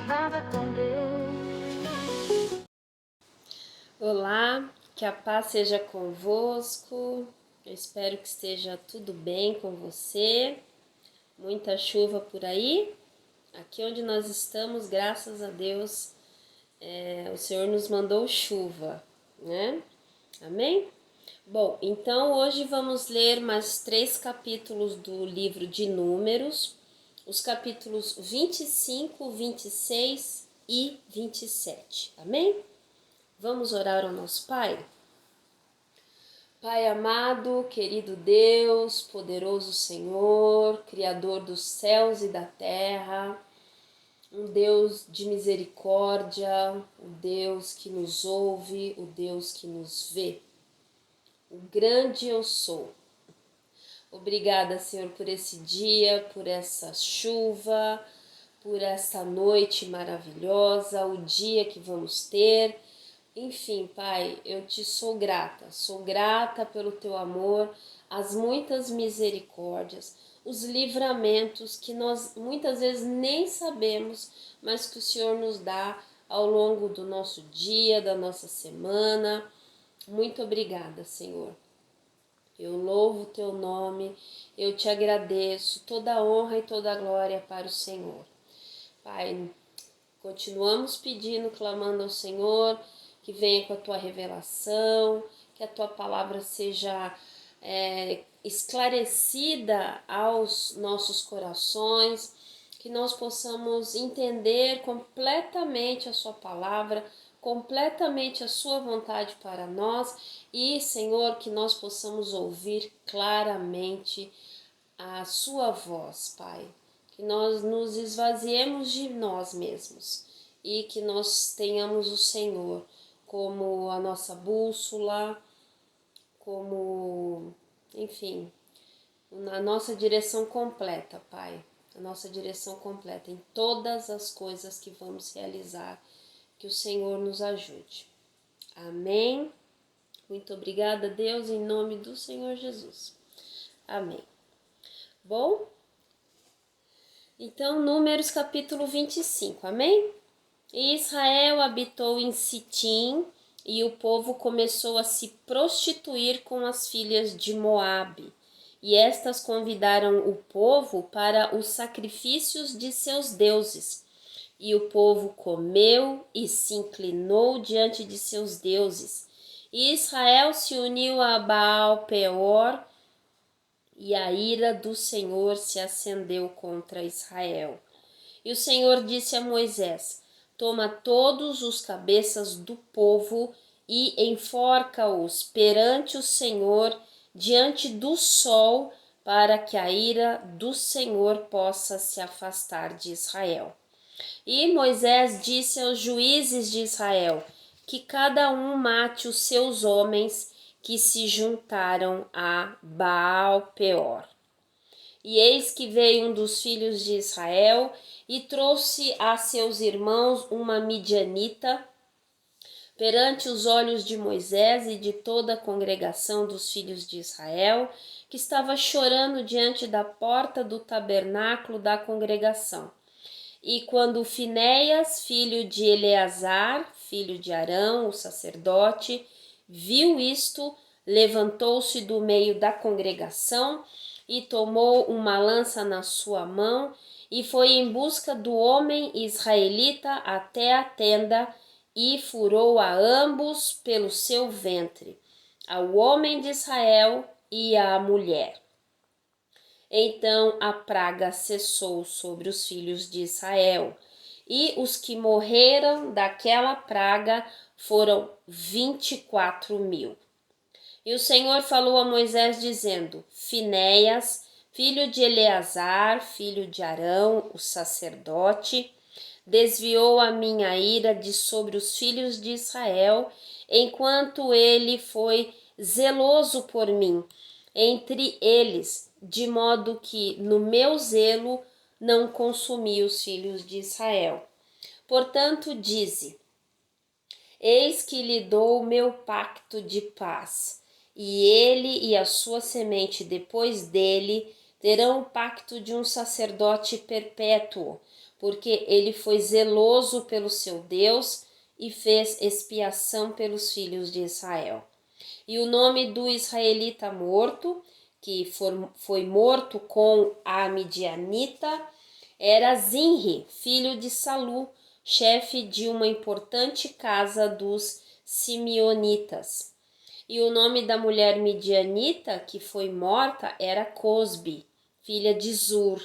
Nada com Deus. Olá, que a paz seja convosco. Eu espero que esteja tudo bem com você. Muita chuva por aí. Aqui onde nós estamos, graças a Deus, o Senhor nos mandou chuva, né? Amém? Bom, então hoje vamos ler mais 3 capítulos do livro de Números, os capítulos 25, 26 e 27. Amém? Vamos orar ao nosso Pai? Pai amado, querido Deus, poderoso Senhor, Criador dos céus e da terra, um Deus de misericórdia, o Deus que nos ouve, o Deus que nos vê, o grande eu sou. Obrigada, Senhor, por esse dia, por essa chuva, por essa noite maravilhosa, o dia que vamos ter. Enfim, Pai, eu te sou grata pelo teu amor, as muitas misericórdias, os livramentos que nós muitas vezes nem sabemos, mas que o Senhor nos dá ao longo do nosso dia, da nossa semana. Muito obrigada, Senhor. Eu louvo o teu nome, eu te agradeço, toda a honra e toda a glória para o Senhor. Pai, continuamos pedindo, clamando ao Senhor, que venha com a tua revelação, que a tua palavra seja esclarecida aos nossos corações, que nós possamos entender completamente a sua palavra, completamente a sua vontade para nós e, Senhor, que nós possamos ouvir claramente a sua voz, Pai. Que nós nos esvaziemos de nós mesmos e que nós tenhamos o Senhor como a nossa bússola, como, enfim, a nossa direção completa, Pai. A nossa direção completa em todas as coisas que vamos realizar. Que o Senhor nos ajude. Amém. Muito obrigada, Deus, em nome do Senhor Jesus. Amém. Bom, então, Números capítulo 25, amém? E Israel habitou em Sitim, e o povo começou a se prostituir com as filhas de Moabe. E estas convidaram o povo para os sacrifícios de seus deuses. E o povo comeu e se inclinou diante de seus deuses. E Israel se uniu a Baal-peor, e a ira do Senhor se acendeu contra Israel. E o Senhor disse a Moisés: toma todos os cabeças do povo e enforca-os perante o Senhor diante do sol, para que a ira do Senhor possa se afastar de Israel. E Moisés disse aos juízes de Israel que cada um mate os seus homens que se juntaram a Baal-peor. E eis que veio um dos filhos de Israel e trouxe a seus irmãos uma midianita perante os olhos de Moisés e de toda a congregação dos filhos de Israel, que estava chorando diante da porta do tabernáculo da congregação. E quando Finéias, filho de Eleazar, filho de Arão, o sacerdote, viu isto, levantou-se do meio da congregação e tomou uma lança na sua mão e foi em busca do homem israelita até a tenda e furou a ambos pelo seu ventre, ao homem de Israel e à mulher. Então a praga cessou sobre os filhos de Israel, e os que morreram daquela praga foram 24.000. E o Senhor falou a Moisés dizendo: Finéias, filho de Eleazar, filho de Arão, o sacerdote, desviou a minha ira de sobre os filhos de Israel, enquanto ele foi zeloso por mim entre eles, de modo que no meu zelo não consumi os filhos de Israel. Portanto, dize: eis que lhe dou o meu pacto de paz, e ele e a sua semente depois dele terão o pacto de um sacerdote perpétuo, porque ele foi zeloso pelo seu Deus e fez expiação pelos filhos de Israel. E o nome do israelita morto, que foi morto com a midianita, era Zinri, filho de Salu, chefe de uma importante casa dos simeonitas. E o nome da mulher midianita que foi morta era Cosbi, filha de Zur.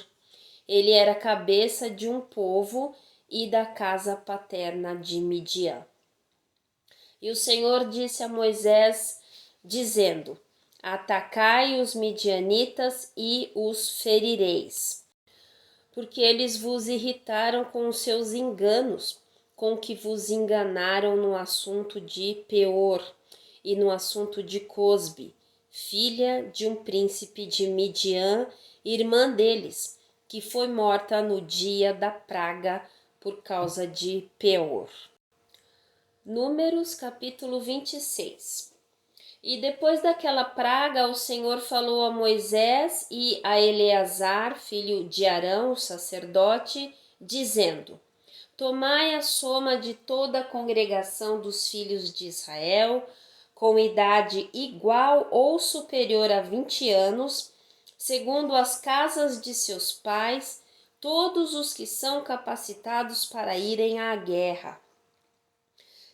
Ele era cabeça de um povo e da casa paterna de Midian. E o Senhor disse a Moisés, dizendo: Atacai os midianitas e os ferireis, porque eles vos irritaram com os seus enganos, com que vos enganaram no assunto de Peor e no assunto de Cosbi, filha de um príncipe de Midian, irmã deles, que foi morta no dia da praga por causa de Peor. Números capítulo 26. E depois daquela praga, o Senhor falou a Moisés e a Eleazar, filho de Arão, o sacerdote, dizendo: Tomai a soma de toda a congregação dos filhos de Israel, com idade igual ou superior a 20 anos, segundo as casas de seus pais, todos os que são capacitados para irem à guerra.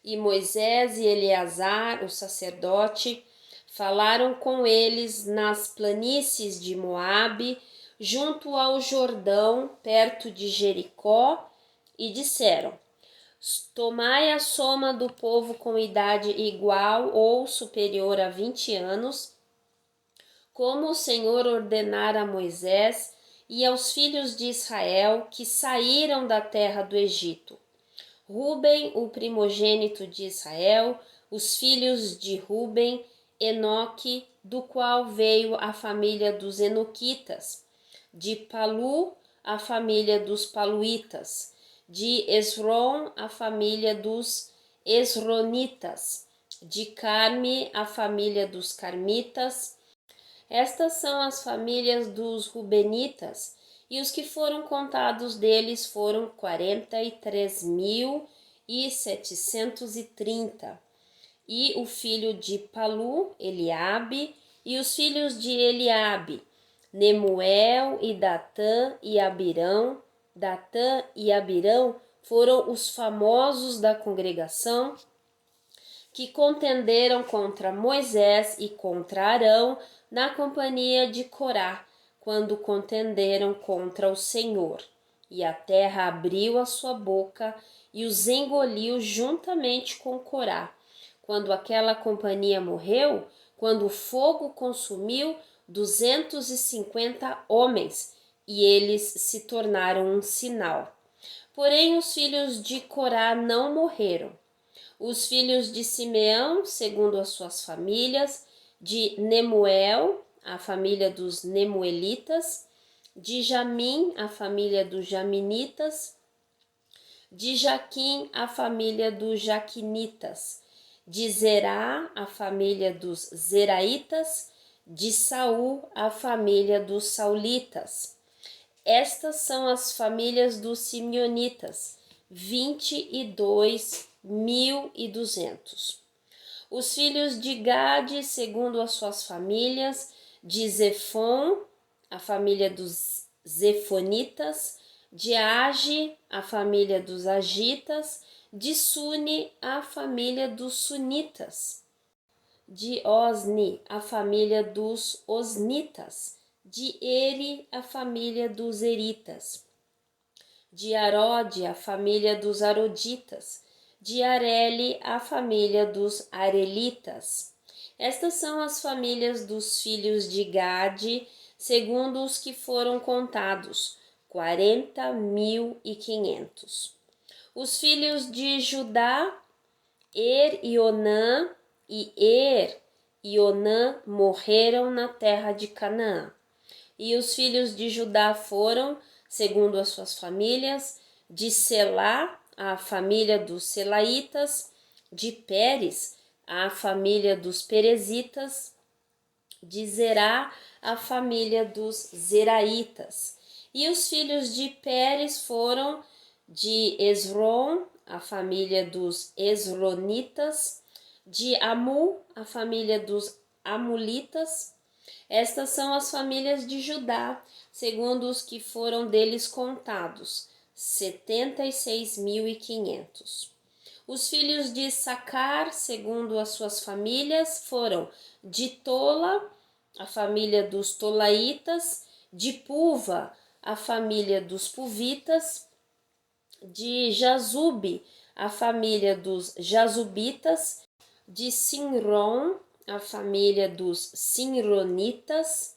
E Moisés e Eleazar, o sacerdote, falaram com eles nas planícies de Moabe, junto ao Jordão, perto de Jericó, e disseram: Tomai a soma do povo com idade igual ou superior a 20 anos, como o Senhor ordenara a Moisés e aos filhos de Israel que saíram da terra do Egito. Ruben, o primogênito de Israel, os filhos de Ruben, Enoque, do qual veio a família dos Enoquitas, de Palu, a família dos Paluitas, de Esrom, a família dos Esronitas, de Carme, a família dos Carmitas. Estas são as famílias dos Rubenitas, e os que foram contados deles foram 43.730. E o filho de Palu, Eliabe, e os filhos de Eliabe, Nemuel e Datã e Abirão. Datã e Abirão foram os famosos da congregação que contenderam contra Moisés e contra Arão na companhia de Corá, quando contenderam contra o Senhor. E a terra abriu a sua boca e os engoliu juntamente com Corá. Quando aquela companhia morreu, quando o fogo consumiu 250 homens, e eles se tornaram um sinal. Porém, os filhos de Corá não morreram. Os filhos de Simeão, segundo as suas famílias, de Nemuel, a família dos Nemuelitas, de Jamim, a família dos Jaminitas, de Jaquim, a família dos Jaquinitas, de Zerá, a família dos Zeraitas, de Saul, a família dos Saulitas. Estas são as famílias dos Simeonitas, 22.200. Os filhos de Gade, segundo as suas famílias, de Zefon, a família dos Zefonitas, de Age, a família dos Agitas, de Suni, a família dos Sunitas, de Osni, a família dos Osnitas, de Eri, a família dos Eritas, de Arode, a família dos Aroditas, de Areli, a família dos Arelitas. Estas são as famílias dos filhos de Gade, segundo os que foram contados, 40.500. Os filhos de Judá, e Onã e Onã morreram na terra de Canaã. E os filhos de Judá foram, segundo as suas famílias, de Selá, a família dos Selaitas, de Pérez, a família dos Perezitas, De Zerá, a família dos Zeraitas. E os filhos de Pérez foram de Esrom, a família dos Esronitas, de Amu, a família dos Amulitas. Estas são as famílias de Judá, segundo os que foram deles contados, 76.500. Os filhos de Issacar, segundo as suas famílias, foram de Tola, a família dos Tolaitas, de Puva, a família dos Puvitas, de Jazube, a família dos Jazubitas, de Sinrom, a família dos Sinronitas.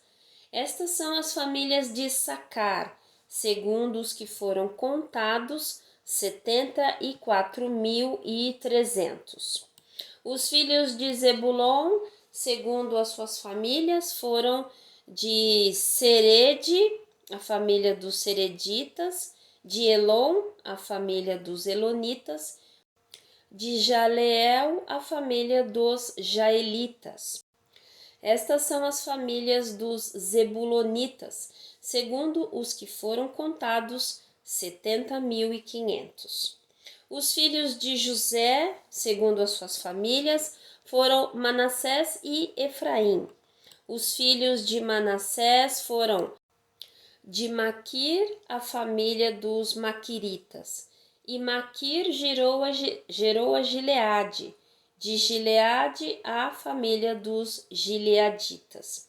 Estas são as famílias de Issacar, segundo os que foram contados, 74.300. Os filhos de Zebulon, segundo as suas famílias, foram de Serede, a família dos Sereditas, de Elon, a família dos Elonitas, de Jaleel, a família dos Jaelitas. Estas são as famílias dos Zebulonitas, segundo os que foram contados, 70.500. Os filhos de José, segundo as suas famílias, foram Manassés e Efraim. Os filhos de Manassés foram de Maquir, a família dos Maquiritas. E Maquir gerou a Gileade. De Gileade, a família dos Gileaditas.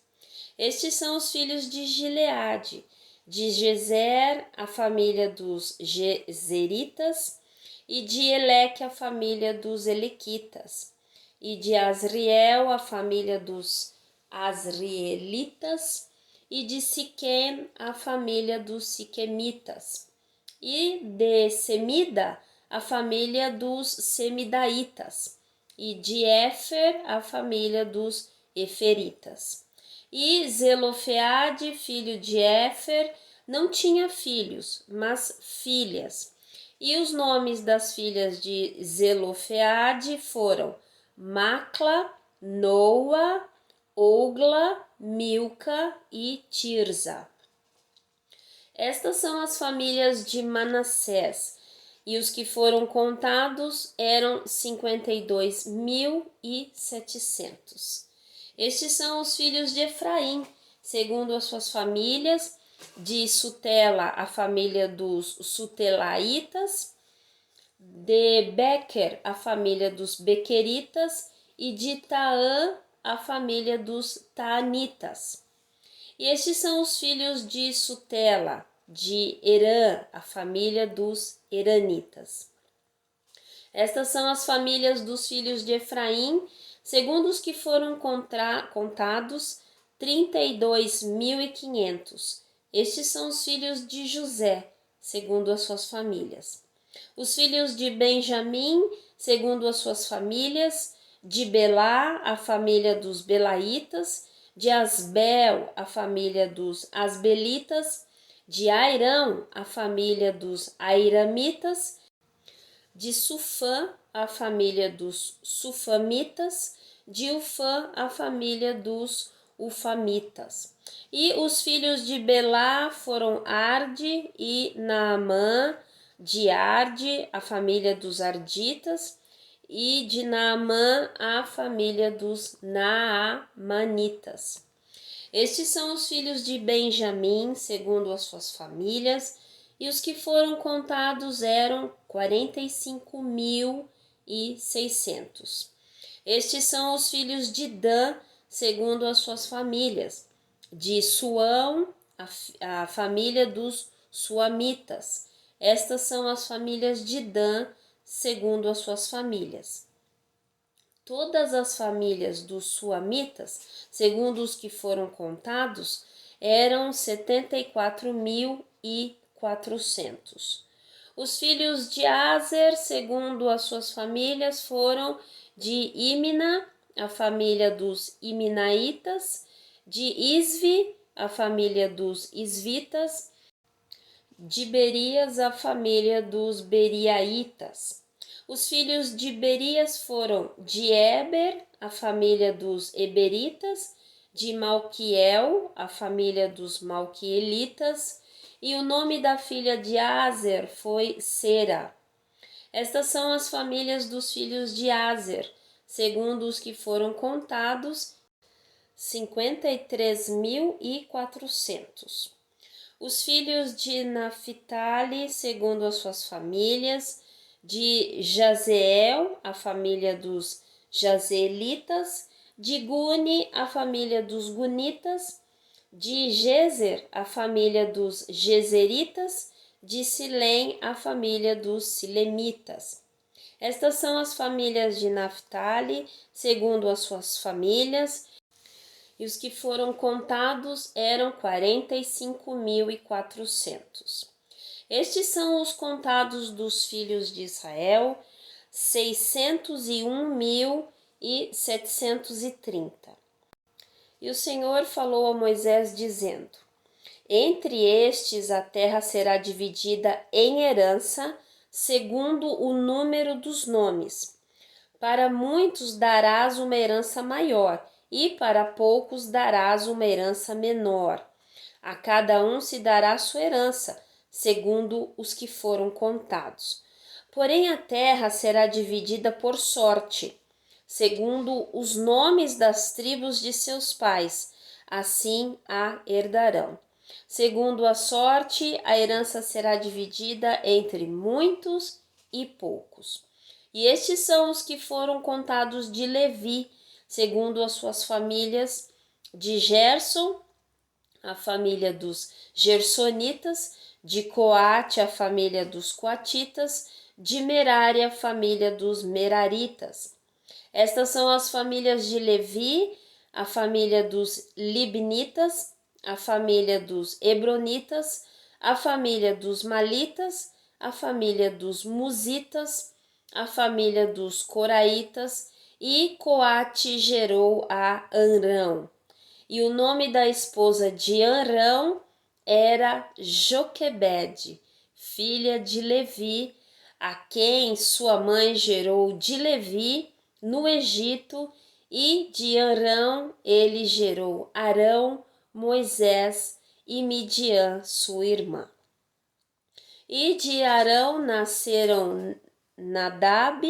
Estes são os filhos de Gileade. De Gezer, a família dos Gezeritas. E de Eleque, a família dos Elequitas. E de Asriel, a família dos Asrielitas. E de Siquém, a família dos Siquemitas. E de Semida, a família dos Semidaitas. E de Éfer, a família dos Eferitas. E Zelofeade, filho de Éfer, não tinha filhos, mas filhas. E os nomes das filhas de Zelofeade foram Macla, Noa, Ogla, Milca e Tirza. Estas são as famílias de Manassés, e os que foram contados eram 52.700. Estes são os filhos de Efraim, segundo as suas famílias, de Sutela, a família dos Sutelaitas, de Bequer, a família dos Bequeritas, e de Taã, a família dos Taanitas. E estes são os filhos de Sutela, de Herã, a família dos Heranitas. Estas são as famílias dos filhos de Efraim, segundo os que foram contados, 32.500. Estes são os filhos de José, segundo as suas famílias. Os filhos de Benjamim, segundo as suas famílias, de Belá, a família dos Belaitas, de Asbel, a família dos Asbelitas, de Airão, a família dos Airamitas, de Sufã, a família dos Sufamitas, de Ufã, a família dos Ufamitas. E os filhos de Belá foram Arde e Naamã, de Arde, a família dos Arditas, e de Naamã, a família dos Naamanitas. Estes são os filhos de Benjamim, segundo as suas famílias, e os que foram contados eram 45.600. Estes são os filhos de Dan, segundo as suas famílias, de Suão, a família dos Suamitas. Estas são as famílias de Dan, segundo as suas famílias. Todas as famílias dos Suamitas, segundo os que foram contados, eram 74.400. Os filhos de Aser, segundo as suas famílias, foram de Imna, a família dos Iminaitas, de Isvi, a família dos Isvitas, de Berias, a família dos Beriaitas. Os filhos de Berias foram de Eber, a família dos Eberitas, de Malquiel, a família dos Malquielitas, e o nome da filha de Aser foi Sera. Estas são as famílias dos filhos de Aser, segundo os que foram contados, 53.400. Os filhos de Naphtali, segundo as suas famílias, de Jazeel, a família dos Jazeelitas, de Guni, a família dos Gunitas, de Jezer, a família dos Jezeritas, de Silém, a família dos Silemitas. Estas são as famílias de Naphtali, segundo as suas famílias, e os que foram contados eram 45.400. Estes são os contados dos filhos de Israel, 601.730. E o Senhor falou a Moisés, dizendo: entre estes a terra será dividida em herança, segundo o número dos nomes. Para muitos darás uma herança maior, e para poucos darás uma herança menor. A cada um se dará sua herança, segundo os que foram contados. Porém a terra será dividida por sorte, segundo os nomes das tribos de seus pais, assim a herdarão. Segundo a sorte, a herança será dividida entre muitos e poucos. E estes são os que foram contados de Levi, segundo as suas famílias, de Gerson, a família dos Gersonitas, de Coate, a família dos Coatitas, de Merari, a família dos Meraritas. Estas são as famílias de Levi, a família dos Libnitas, a família dos Hebronitas, a família dos Malitas, a família dos Musitas, a família dos Coraitas, e Coate gerou a Anrão. E o nome da esposa de Anrão era Joquebede, filha de Levi, a quem sua mãe gerou de Levi no Egito, e de Anrão ele gerou Arão, Moisés e Midian, sua irmã. E de Arão nasceram Nadab,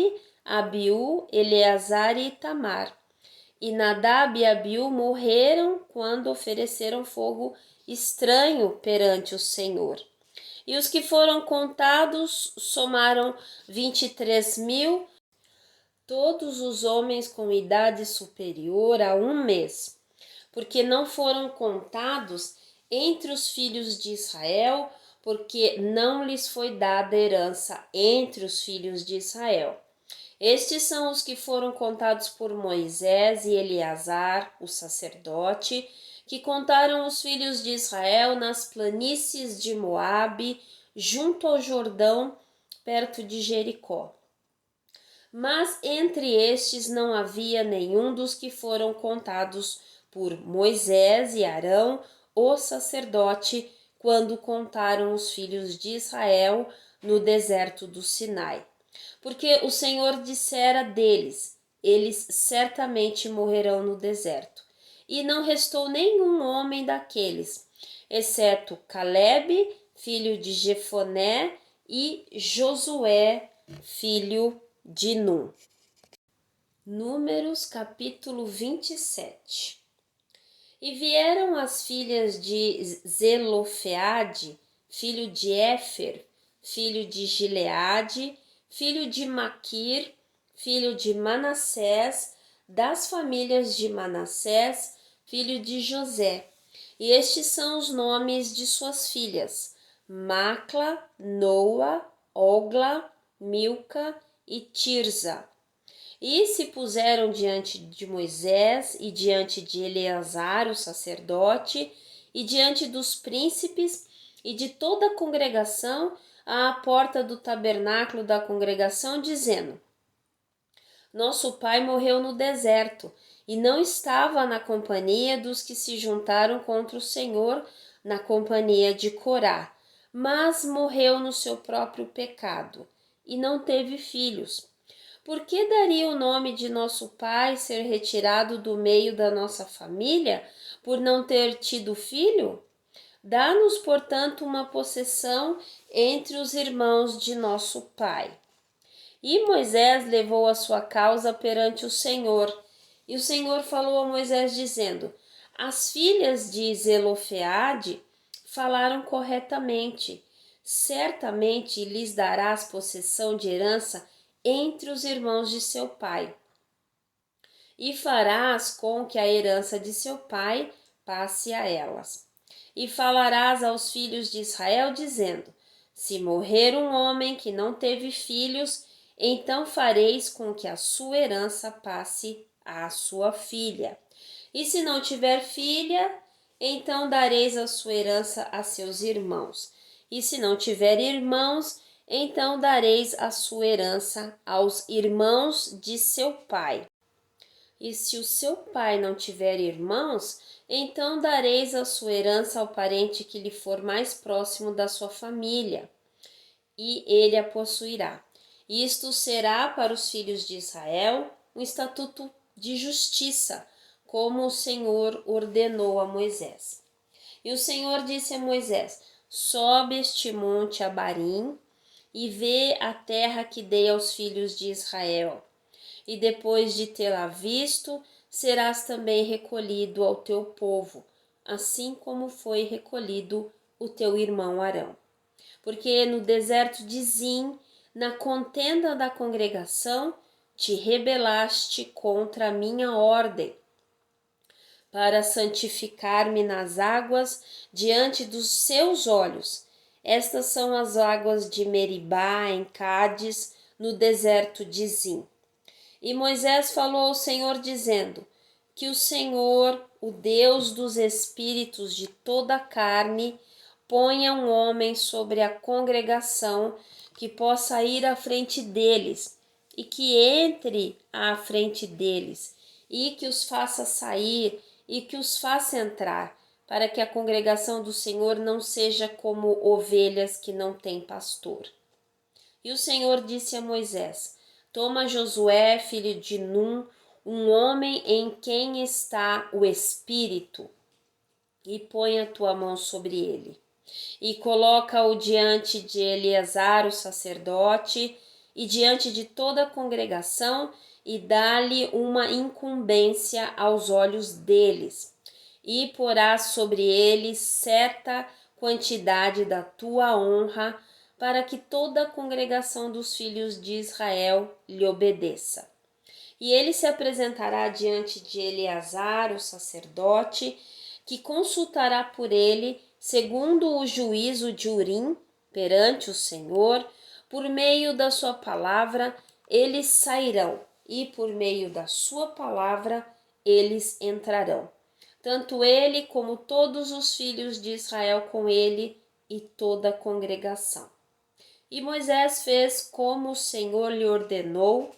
Abiú, Eleazar e Itamar. E Nadab e Abiú morreram quando ofereceram fogo estranho perante o Senhor. E os que foram contados somaram 23.000, todos os homens com idade superior a 1 mês, porque não foram contados entre os filhos de Israel, porque não lhes foi dada herança entre os filhos de Israel. Estes são os que foram contados por Moisés e Eleazar, o sacerdote, que contaram os filhos de Israel nas planícies de Moabe, junto ao Jordão, perto de Jericó. Mas entre estes não havia nenhum dos que foram contados por Moisés e Arão, o sacerdote, quando contaram os filhos de Israel no deserto do Sinai. Porque o Senhor dissera deles: eles certamente morrerão no deserto. E não restou nenhum homem daqueles, exceto Calebe, filho de Jefoné, e Josué, filho de Nun. Números capítulo 27. E vieram as filhas de Zelofeade, filho de Éfer, filho de Gileade, filho de Maquir, filho de Manassés, das famílias de Manassés, filho de José. E estes são os nomes de suas filhas: Macla, Noa, Ogla, Milca e Tirza. E se puseram diante de Moisés e diante de Eleazar, o sacerdote, e diante dos príncipes e de toda a congregação à porta do tabernáculo da congregação, dizendo: nosso pai morreu no deserto e não estava na companhia dos que se juntaram contra o Senhor, na companhia de Corá, mas morreu no seu próprio pecado e não teve filhos. Por que daria o nome de nosso pai ser retirado do meio da nossa família por não ter tido filho? Dá-nos, portanto, uma possessão entre os irmãos de nosso pai. E Moisés levou a sua causa perante o Senhor. E o Senhor falou a Moisés, dizendo: As filhas de Zelofeade falaram corretamente. Certamente lhes darás possessão de herança entre os irmãos de seu pai. E farás com que a herança de seu pai passe a elas. E falarás aos filhos de Israel, dizendo: Se morrer um homem que não teve filhos, então fareis com que a sua herança passe à sua filha. E se não tiver filha, então dareis a sua herança a seus irmãos. E se não tiver irmãos, então dareis a sua herança aos irmãos de seu pai. E se o seu pai não tiver irmãos, então dareis a sua herança ao parente que lhe for mais próximo da sua família, e ele a possuirá. Isto será para os filhos de Israel um estatuto de justiça, como o Senhor ordenou a Moisés. E o Senhor disse a Moisés: Sobe este monte Abarim e vê a terra que dei aos filhos de Israel. E depois de tê-la visto, serás também recolhido ao teu povo, assim como foi recolhido o teu irmão Arão. Porque no deserto de Zim, na contenda da congregação, te rebelaste contra a minha ordem, para santificar-me nas águas diante dos seus olhos. Estas são as águas de Meribá, em Cádiz, no deserto de Zim. E Moisés falou ao Senhor, dizendo: Que o Senhor, o Deus dos espíritos de toda a carne, ponha um homem sobre a congregação que possa ir à frente deles, e que entre à frente deles, e que os faça sair, e que os faça entrar, para que a congregação do Senhor não seja como ovelhas que não têm pastor. E o Senhor disse a Moisés: Toma Josué, filho de Num, um homem em quem está o Espírito, e põe a tua mão sobre ele. E coloca-o diante de Eleazar, o sacerdote, e diante de toda a congregação, e dá-lhe uma incumbência aos olhos deles. E porás sobre ele certa quantidade da tua honra, para que toda a congregação dos filhos de Israel lhe obedeça. E ele se apresentará diante de Eleazar, o sacerdote, que consultará por ele, segundo o juízo de Urim, perante o Senhor. Por meio da sua palavra eles sairão, e por meio da sua palavra eles entrarão. Tanto ele como todos os filhos de Israel com ele e toda a congregação. E Moisés fez como o Senhor lhe ordenou,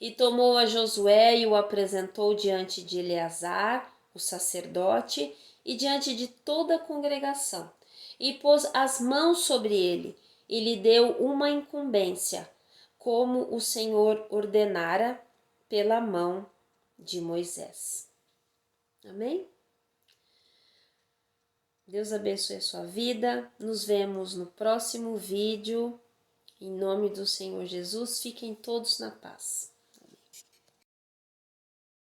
e tomou a Josué e o apresentou diante de Eleazar, o sacerdote, e diante de toda a congregação, e pôs as mãos sobre ele, e lhe deu uma incumbência, como o Senhor ordenara pela mão de Moisés. Amém? Deus abençoe a sua vida. Nos vemos no próximo vídeo. Em nome do Senhor Jesus, fiquem todos na paz.